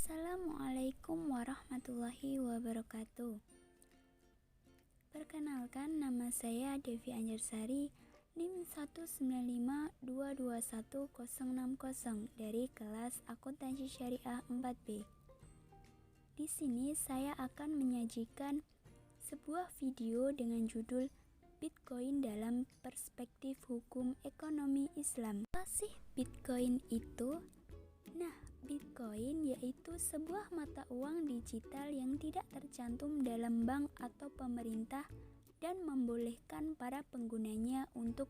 Assalamualaikum warahmatullahi wabarakatuh. Perkenalkan, nama saya Devi Anjarsari, NIM 195221060 dari kelas Akuntansi Syariah 4B. Di sini saya akan menyajikan sebuah video dengan judul Bitcoin dalam Perspektif Hukum Ekonomi Islam. Apa sih Bitcoin itu? Nah, Bitcoin yaitu sebuah mata uang digital yang tidak tercantum dalam bank atau pemerintah dan membolehkan para penggunanya untuk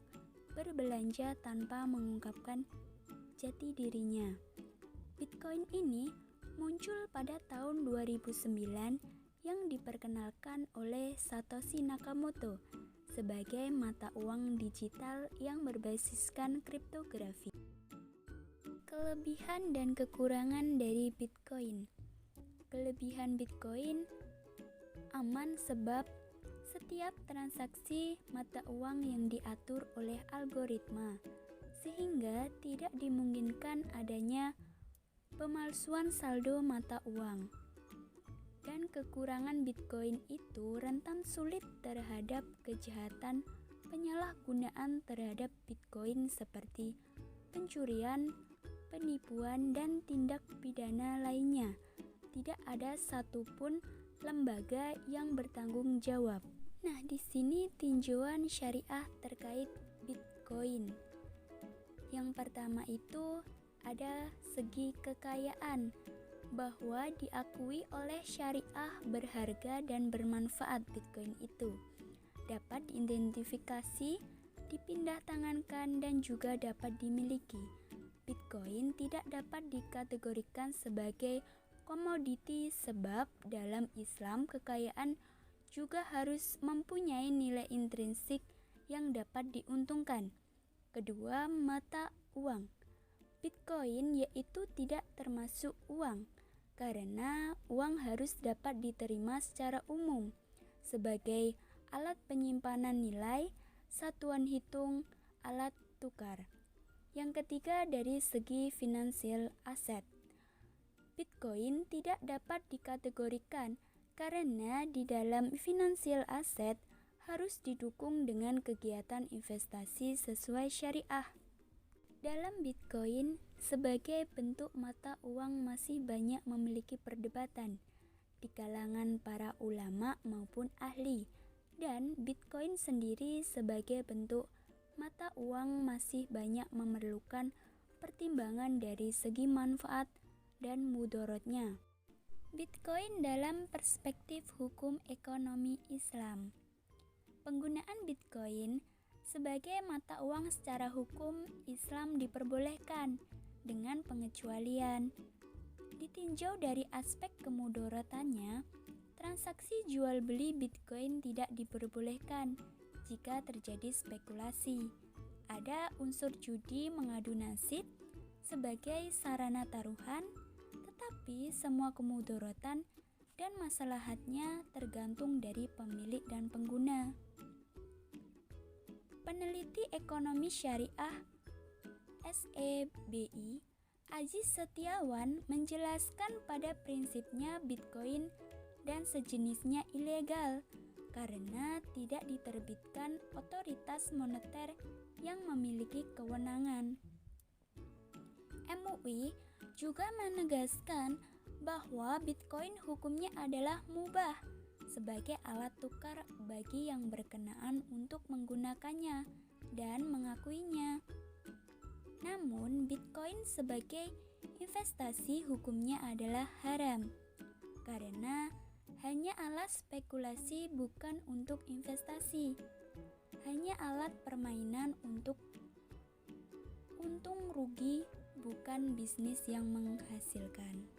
berbelanja tanpa mengungkapkan jati dirinya. Bitcoin ini muncul pada tahun 2009 yang diperkenalkan oleh Satoshi Nakamoto sebagai mata uang digital yang berbasiskan kriptografi. Kelebihan dan kekurangan dari Bitcoin. Kelebihan Bitcoin aman sebab setiap transaksi mata uang yang diatur oleh algoritma, sehingga tidak dimungkinkan adanya pemalsuan saldo mata uang. Dan kekurangan Bitcoin itu rentan sulit terhadap kejahatan penyalahgunaan terhadap Bitcoin seperti pencurian, penipuan, dan tindak pidana lainnya. Tidak ada satupun lembaga yang bertanggung jawab. Nah, di sini tinjauan syariah terkait Bitcoin. Yang pertama itu ada segi kekayaan, bahwa diakui oleh syariah berharga dan bermanfaat. Bitcoin itu dapat diidentifikasi, dipindah tangankan, dan juga dapat dimiliki. Bitcoin tidak dapat dikategorikan sebagai komoditi sebab dalam Islam kekayaan juga harus mempunyai nilai intrinsik yang dapat diuntungkan. Kedua, mata uang. Bitcoin yaitu tidak termasuk uang karena uang harus dapat diterima secara umum sebagai alat penyimpanan nilai, satuan hitung, alat tukar. Yang ketiga, dari segi financial asset. Bitcoin tidak dapat dikategorikan karena di dalam financial asset harus didukung dengan kegiatan investasi sesuai syariah. Dalam Bitcoin sebagai bentuk mata uang masih banyak memiliki perdebatan di kalangan para ulama maupun ahli, dan Bitcoin sendiri sebagai bentuk mata uang masih banyak memerlukan pertimbangan dari segi manfaat dan mudaratnya. Bitcoin dalam perspektif hukum ekonomi Islam. Penggunaan Bitcoin sebagai mata uang secara hukum Islam diperbolehkan dengan pengecualian. Ditinjau dari aspek kemudaratannya, transaksi jual beli Bitcoin tidak diperbolehkan jika terjadi spekulasi. Ada unsur judi mengadu nasib sebagai sarana taruhan, tetapi semua kemudaratan dan maslahatnya tergantung dari pemilik dan pengguna. Peneliti ekonomi syariah SEBI Aziz Setiawan menjelaskan pada prinsipnya Bitcoin dan sejenisnya ilegal karena tidak diterbitkan otoritas moneter yang memiliki kewenangan. MUI juga menegaskan bahwa Bitcoin hukumnya adalah mubah sebagai alat tukar bagi yang berkenaan untuk menggunakannya dan mengakuinya. Namun, Bitcoin sebagai investasi hukumnya adalah haram karena hanya alat spekulasi bukan untuk investasi, hanya alat permainan untuk untung rugi bukan bisnis yang menghasilkan.